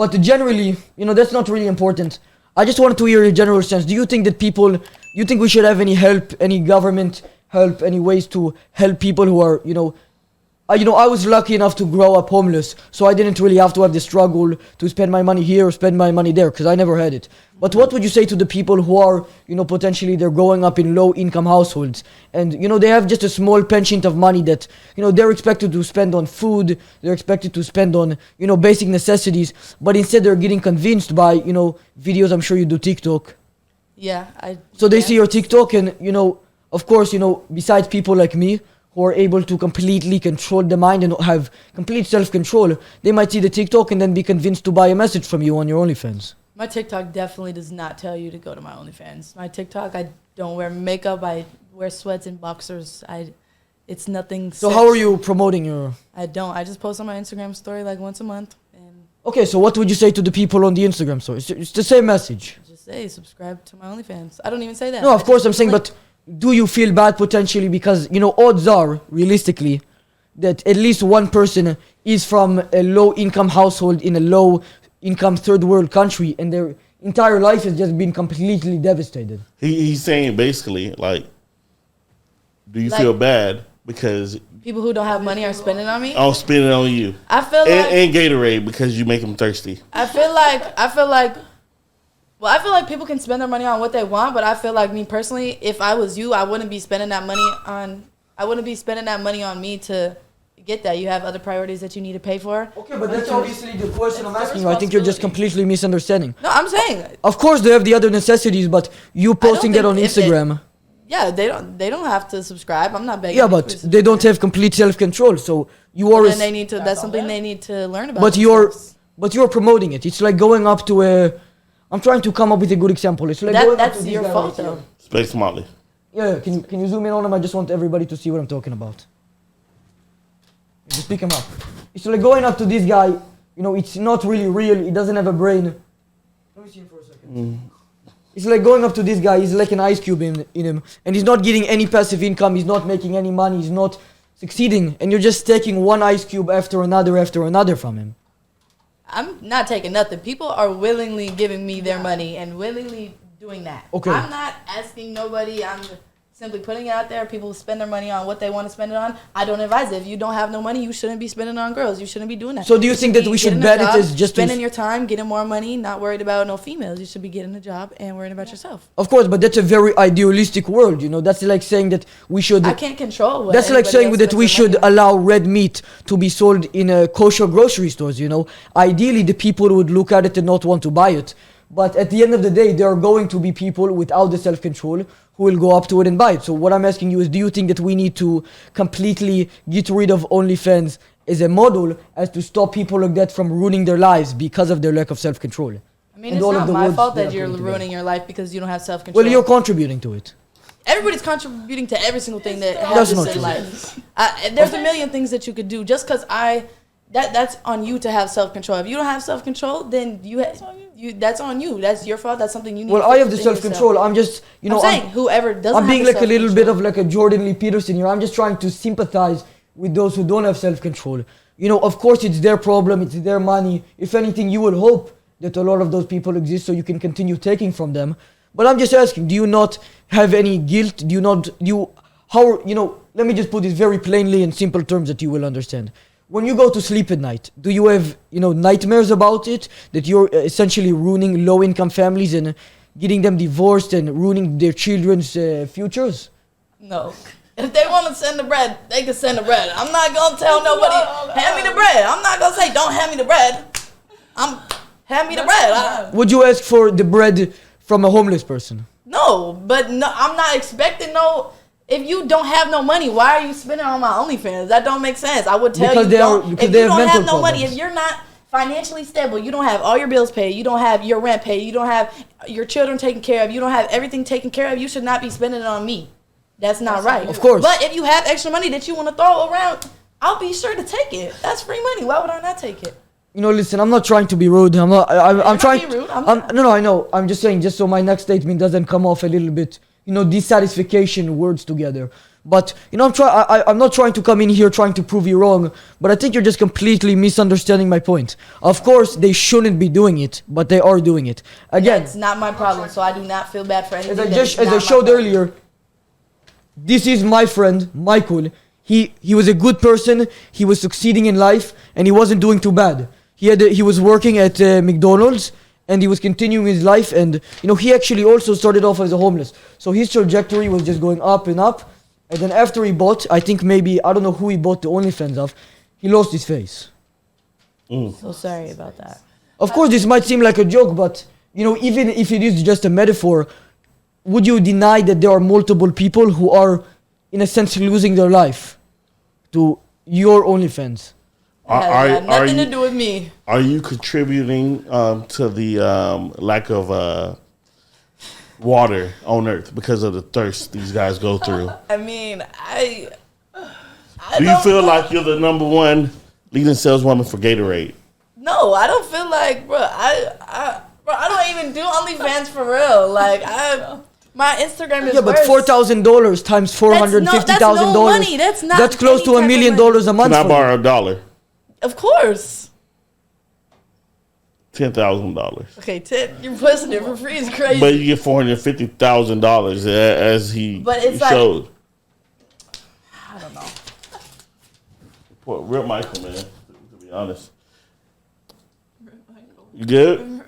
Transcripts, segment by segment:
But generally, that's not really important. I just wanted to hear your general sense. Do you think that you think we should have any help, any government help, any ways to help people who are, I was lucky enough to grow up homeless, so I didn't really have to have the struggle to spend my money here or spend my money there, because I never had it. But what would you say to the people who are, potentially they're growing up in low-income households, and, they have just a small penchant of money that, they're expected to spend on food, they're expected to spend on, basic necessities, but instead they're getting convinced by, videos. I'm sure you do TikTok. Yeah, So they see your TikTok and, of course, besides people like me, who are able to completely control the mind and have complete self-control, they might see the TikTok and then be convinced to buy a message from you on your OnlyFans. My TikTok definitely does not tell you to go to my OnlyFans. My TikTok, I don't wear makeup. I wear sweats and boxers. It's nothing. So how are you promoting your... I don't. I just post on my Instagram story like once a month. And okay, so what would you say to the people on the Instagram story? It's the same message. Just say, subscribe to my OnlyFans. I don't even say that. No, of course I'm saying, but... do you feel bad potentially because, odds are, realistically, that at least one person is from a low-income household in a low-income third-world country and their entire life has just been completely devastated? He's saying basically, like, do you feel bad because... people who don't have money are spending on me? Oh, spending on you. I feel like... And Gatorade because you make them thirsty. I feel like... Well, I feel like people can spend their money on what they want, but I feel like me personally, if I was you, I wouldn't be spending that money on me to get that. You have other priorities that you need to pay for. Okay, but that's obviously the question I'm asking you. I think you're just completely misunderstanding. No, I'm saying. Of course they have the other necessities, but you posting that on Instagram. Yeah, they don't have to subscribe. I'm not begging. Yeah, but they don't have complete self-control, so you are... And they need to, that's something they need to learn about. But you're promoting it. It's like going up to a... I'm trying to come up with a good example. It's like that's your fault, though. Space Molly. Yeah, can you zoom in on him? I just want everybody to see what I'm talking about. Just pick him up. It's like going up to this guy. It's not really real. He doesn't have a brain. Let me see him for a second. It's like going up to this guy. He's like an ice cube in him. And he's not getting any passive income. He's not making any money. He's not succeeding. And you're just taking one ice cube after another from him. I'm not taking nothing. People are willingly giving me their money and willingly doing that. Okay. I'm not asking nobody. I'm simply putting it out there. People spend their money on what they want to spend it on. I don't advise it. If you don't have no money, you shouldn't be spending it on girls. You shouldn't be doing that. So do you think that we should ban it as just... spending your time, getting more money, not worried about no females. You should be getting a job and worrying about yourself. Of course, but that's a very idealistic world, That's like saying that we should... I can't control what... That's like saying that we should allow red meat to be sold in kosher grocery stores, Ideally, the people would look at it and not want to buy it. But at the end of the day, there are going to be people without the self-control who will go up to it and buy it. So what I'm asking you is, do you think that we need to completely get rid of OnlyFans as a model as to stop people like that from ruining their lives because of their lack of self-control? I mean, it's not my fault that you're ruining your life because you don't have self-control. Well, you're contributing to it. Everybody's contributing to every single thing that happens in life. There's a million things that you could do. Just because that's on you to have self-control. If you don't have self-control, then that's on you. That's your fault. That's something you need. Well, I have the self-control. I'm just, I'm saying whoever doesn't. I'm being like a little bit of like a Jordan Lee Peterson here. I'm just trying to sympathize with those who don't have self-control. Of course, it's their problem. It's their money. If anything, you would hope that a lot of those people exist so you can continue taking from them. But I'm just asking, do you not have any guilt? Let me just put this very plainly in simple terms that you will understand. When you go to sleep at night, do you have, nightmares about it? That you're essentially ruining low-income families and getting them divorced and ruining their children's futures? No. If they want to send the bread, they can send the bread. I'm not going to tell nobody, hand me the bread. I'm not going to say, don't hand me the bread. Hand me the bread. Would you ask for the bread from a homeless person? No, but no, I'm not expecting no... If you don't have no money, why are you spending on my OnlyFans? That don't make sense. I would tell you, if you don't have no money, if you're not financially stable, you don't have all your bills paid, you don't have your rent paid, you don't have your children taken care of, you don't have everything taken care of, you should not be spending it on me. That's not right. Of course. But if you have extra money that you want to throw around, I'll be sure to take it. That's free money. Why would I not take it? Listen, I'm not trying to be rude. I'm trying. Be rude. No, I know. I'm just saying, just so my next statement doesn't come off a little bit, dissatisfaction words together. But I'm not trying to come in here trying to prove you wrong, but I think you're just completely misunderstanding my point. Of course, they shouldn't be doing it, but they are doing it. Again, it's not my problem, so I do not feel bad for anything. As I showed earlier, this is my friend Michael. He was a good person. He was succeeding in life, and he wasn't doing too bad. He was working at McDonald's, and he was continuing his life. And he actually also started off as a homeless. So his trajectory was just going up and up. And then after he bought, I think maybe I don't know who he bought the OnlyFans of, he lost his face. So sorry about that. Of course, this might seem like a joke, but even if it is just a metaphor, would you deny that there are multiple people who are, in a sense, losing their life to your OnlyFans? It has nothing to do with me. Are you contributing to the lack of water on Earth because of the thirst these guys go through? I mean, do you feel like you're the number one leading saleswoman for Gatorade? No, I don't feel like, bro. I don't even do OnlyFans for real. Like, my Instagram is but $4,000 times $450,000. That's no money. That's close to $1 million a month. Can I borrow $1? Of course. $10,000. Okay, you're pushing it for free is crazy. But you get $450,000 as he showed. Like, I don't know. Poor real Michael, man. To be honest. You good?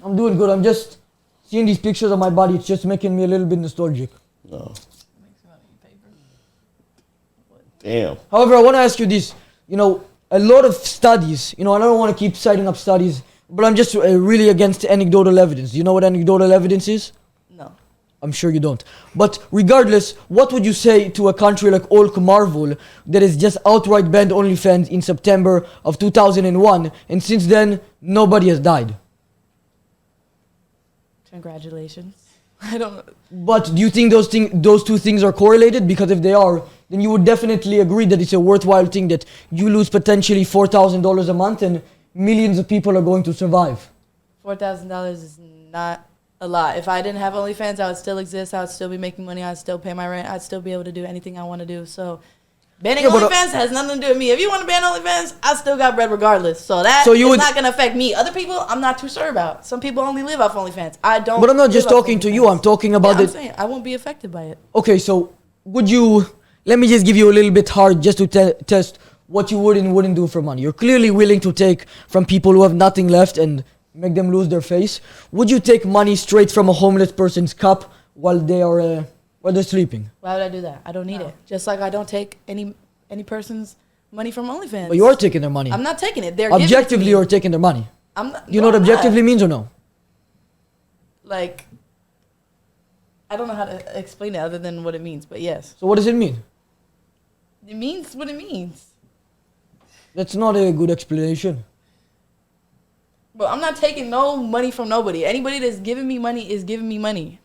I'm doing good. I'm just seeing these pictures of my body. It's just making me a little bit nostalgic. No. Damn. However, I want to ask you this. A lot of studies, I don't want to keep citing up studies, but I'm just really against anecdotal evidence. Do you know what anecdotal evidence is? No. I'm sure you don't. But regardless, what would you say to a country like Olk Marvel that has just outright banned OnlyFans in September of 2001, and since then, nobody has died? Congratulations. I don't. But do you think those two things are correlated? Because if they are, then you would definitely agree that it's a worthwhile thing that you lose potentially $4,000 a month and millions of people are going to survive. $4,000 is not a lot. If I didn't have OnlyFans, I would still exist. I would still be making money. I'd still pay my rent. I'd still be able to do anything I want to do. So banning OnlyFans has nothing to do with me. If you want to ban OnlyFans, I still got bread regardless. So that is not going to affect me. Other people, I'm not too sure about. Some people only live off OnlyFans. I don't. But I'm not just talking to you. I'm talking about I'm saying I won't be affected by it. Okay, so would you... Let me just give you a little bit hard just to test what you would and wouldn't do for money. You're clearly willing to take from people who have nothing left and make them lose their face. Would you take money straight from a homeless person's cup while they're sleeping? Why would I do that? I don't need it. Just like I don't take any person's money from OnlyFans. But you are taking their money. I'm not taking it. They're objectively, you're taking their money. I'm not. Do you know what objectively means or no? Like, I don't know how to explain it other than what it means, but yes. So what does it mean? It means what it means. That's not a good explanation. But I'm not taking no money from nobody. Anybody that's giving me money is giving me money.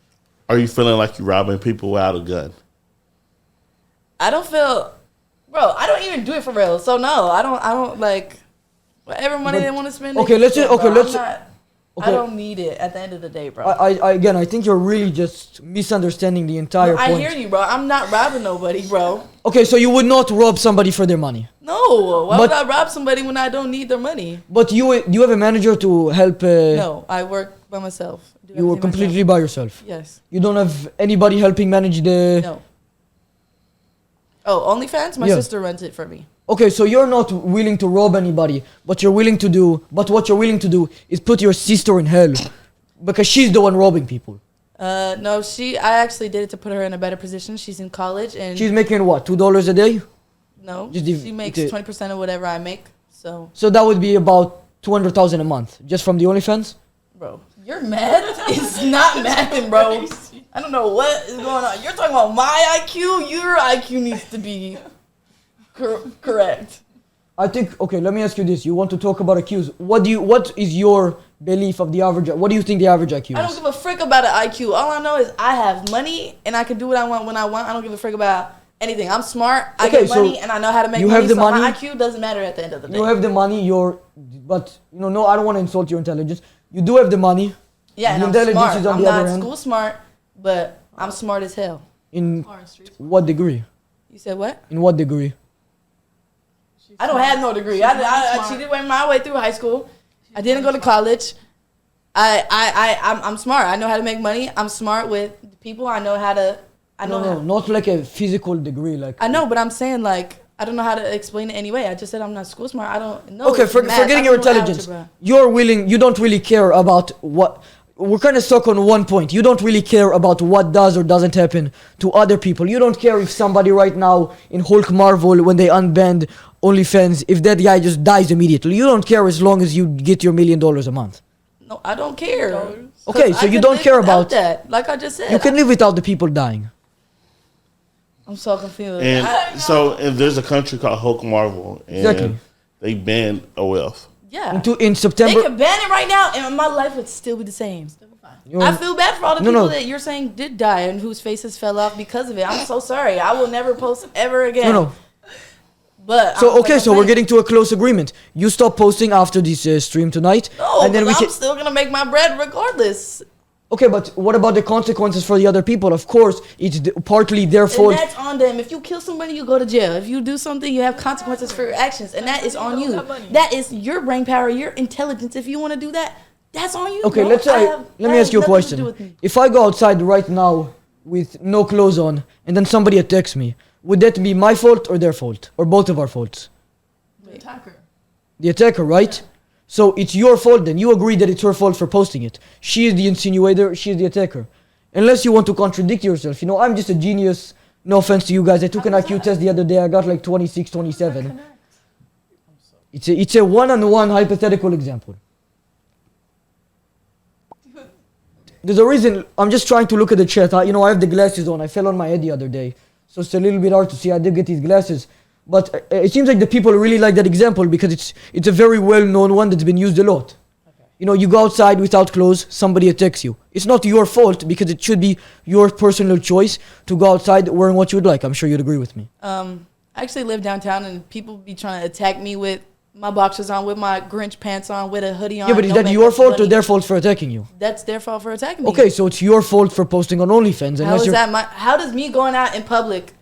Are you feeling like you're robbing people without a gun? I don't feel, bro. I don't even do it for real. So no, I don't like whatever money they want to spend. I don't need it at the end of the day, bro. I think you're really just misunderstanding the entire point. I hear you, bro. I'm not robbing nobody, bro. Okay, so you would not rob somebody for their money? No. Why would I rob somebody when I don't need their money? But do you have a manager to help? No, I work by myself. You work completely by yourself? Yes. You don't have anybody helping manage the... No. Oh, OnlyFans? My sister runs it for me. Okay, so you're not willing to rob anybody, but what you're willing to do is put your sister in hell because she's the one robbing people. No, I actually did it to put her in a better position. She's in college and she's making what, $2 a day? No, she makes 20% of whatever I make. So that would be about $200,000 a month just from the OnlyFans? Bro, your math is not mathing, bro. I don't know what is going on. You're talking about my IQ. Your IQ needs to be correct. I think, okay, let me ask you this. You want to talk about IQs. What is your belief of the average? What do you think the average IQ is? I don't give a frick about an IQ. All I know is I have money and I can do what I want when I want. I don't give a frick about anything. I'm smart. I get money and I know how to make money. Have the money. My IQ doesn't matter at the end of the day. You have the money. But no, I don't want to insult your intelligence. You do have the money. Yeah, and I'm smart. I'm not school smart, but I'm smart as hell. In what degree? You said what? In what degree? I don't have no degree. I cheated my way through high school. I didn't go to college. I'm smart. I know how to make money. I'm smart with people. I know how to. Not like a physical degree. Like I know, but I'm saying like I don't know how to explain it anyway. I just said I'm not school smart. I don't know. Okay, forgetting your intelligence, you don't really care about what. We're kind of stuck on one point. You don't really care about what does or doesn't happen to other people. You don't care if somebody right now in Hulk Marvel, when they unbanned OnlyFans, if that guy just dies immediately. You don't care as long as you get your $1 million a month. No, I don't care. Okay, so you don't care about that. Like I just said, you can live without the people dying. I'm so confused. And and there's a country called Hulk Marvel, and they banned OF. Yeah. In September. They could ban it right now, and my life would still be the same. I feel bad for all the people that you're saying did die and whose faces fell off because of it. I'm so sorry. I will never post ever again. No. But so we're getting to a close agreement. You stop posting after this stream tonight, and then I'm still gonna make my bread regardless. Okay, but what about the consequences for the other people? Of course, it's partly their fault. And that's on them. If you kill somebody, you go to jail. If you do something, you have consequences for your actions, and that is on you. That is your brain power, your intelligence. If you want to do that, that's on you. Okay, let me ask you a question. If I go outside right now with no clothes on, and then somebody attacks me, would that be my fault or their fault? Or both of our faults? The attacker. The attacker, right? Yeah. So it's your fault then. You agree that it's her fault for posting it. She is the insinuator, she is the attacker. Unless you want to contradict yourself. You know, I'm just a genius. No offense to you guys. I took an IQ test the other day. I got like 26, 27. It's a one-on-one hypothetical example. There's a reason. I'm just trying to look at the chat. I have the glasses on. I fell on my head the other day. So it's a little bit hard to see. I did get these glasses. But it seems like the people really like that example because it's a very well-known one that's been used a lot. Okay. You go outside without clothes, somebody attacks you. It's not your fault because it should be your personal choice to go outside wearing what you would like. I'm sure you'd agree with me. I actually live downtown and people be trying to attack me with my boxers on, with my Grinch pants on, with a hoodie on. Yeah, but is that your fault or their fault for attacking you? That's their fault for attacking me. Okay, so it's your fault for posting on OnlyFans. How does me going out in public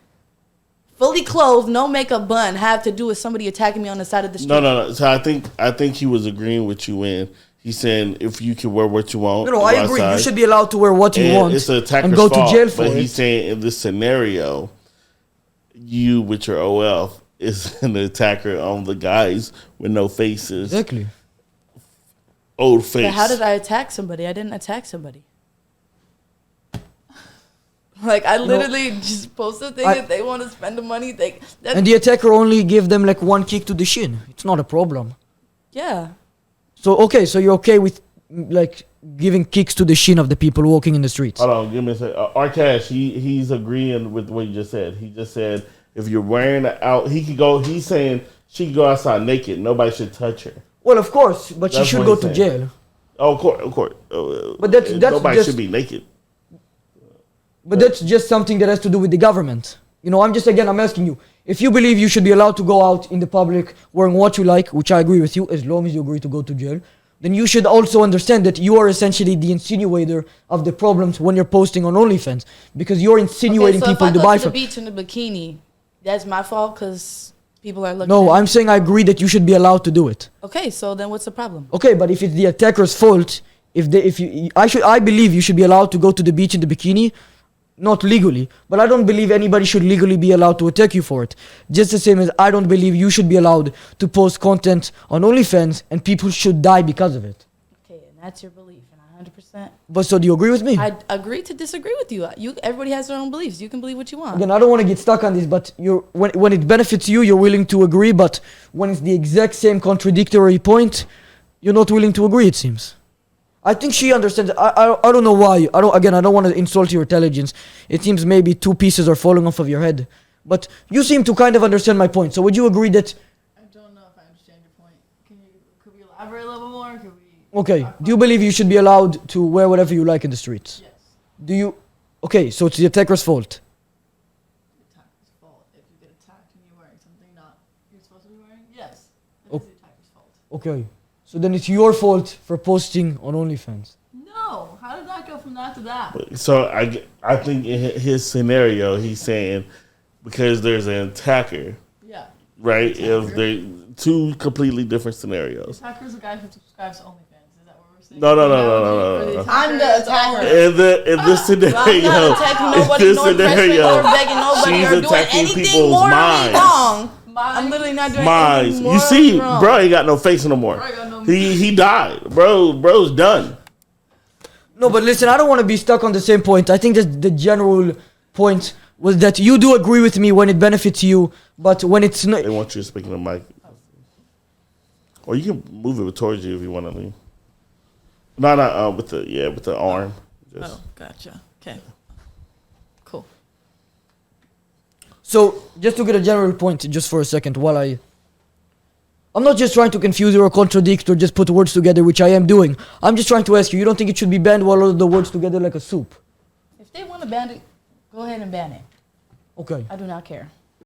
fully clothed, no makeup bun, have to do with somebody attacking me on the side of the street? No. So I think he was agreeing with you when he's saying if you can wear what you want. No, I agree. You should be allowed to wear what you want. It's an attacker's and go fault, to jail for it. But he's saying in this scenario, you with your OF is an attacker on the guys with no faces. Exactly. Old face. But how did I attack somebody? I didn't attack somebody. Like, I literally just posted a thing that they want to spend the money. And the attacker only gave them like one kick to the shin. It's not a problem. Yeah. So you're okay with like giving kicks to the shin of the people walking in the streets? Hold on, give me a second. Arcash, he's agreeing with what you just said. He just said if you're wearing out, he's saying she can go outside naked. Nobody should touch her. Well, of course, but she should go to jail. Oh, of course. But that's nobody should be naked. But that's just something that has to do with the government. I'm asking you, if you believe you should be allowed to go out in the public wearing what you like, which I agree with you, as long as you agree to go to jail, then you should also understand that you are essentially the insinuator of the problems when you're posting on OnlyFans, because you're insinuating people to buy from. If I go to the beach in a bikini, that's my fault because people are looking. No, I'm saying I agree that you should be allowed to do it. Okay, so then what's the problem? Okay, but if it's the attacker's fault, I believe you should be allowed to go to the beach in the bikini. Not legally, but I don't believe anybody should legally be allowed to attack you for it. Just the same as I don't believe you should be allowed to post content on OnlyFans and people should die because of it. Okay, and that's your belief, and 100%. But so do you agree with me? I agree to disagree with you. Everybody has their own beliefs. You can believe what you want. Again, I don't want to get stuck on this, but when it benefits you, you're willing to agree, but when it's the exact same contradictory point, you're not willing to agree, it seems. I think she understands. I don't know why. I don't want to insult your intelligence. It seems maybe two pieces are falling off of your head. But you seem to kind of understand my point. So would you agree that... I don't know if I understand your point. Could we elaborate a little more? Okay. Do you believe you should be allowed to wear whatever you like in the streets? Yes. Do you... Okay, so it's the attacker's fault. The attacker's fault. If you get attacked and you're wearing something not you're supposed to be wearing, yes. It is the attacker's fault. Okay. So then it's your fault for posting on OnlyFans. No. No. How did that go from that to that? So I think in his scenario, he's saying because there's an attacker, Yeah. right? Attacker. If they two completely different scenarios. Attacker's a guy who subscribes to OnlyFans. Is that what we're saying? No. I'm the attacker. In this scenario, I'm not attacking nobody, in this nor scenario, or begging nobody, she's or doing attacking anything people's morally minds. wrong. I'm literally not doing Minds. anything You morally see, wrong. bro ain't got no face no more. Bro ain't got no He died. Bro's done. No, but listen, I don't want to be stuck on the same point. I think that the general point was that you do agree with me when it benefits you, but when it's not. They want you to speak in the mic. Or you can move it towards you if you want to leave. No, with the arm. Just. Oh, gotcha. Okay. Cool. So, just to get a general point, just for a second, I'm not just trying to confuse you or contradict or just put words together, which I am doing. I'm just trying to ask you, you don't think it should be banned while all of the words together like a soup? If they want to ban it, go ahead and ban it. Okay. I do not care.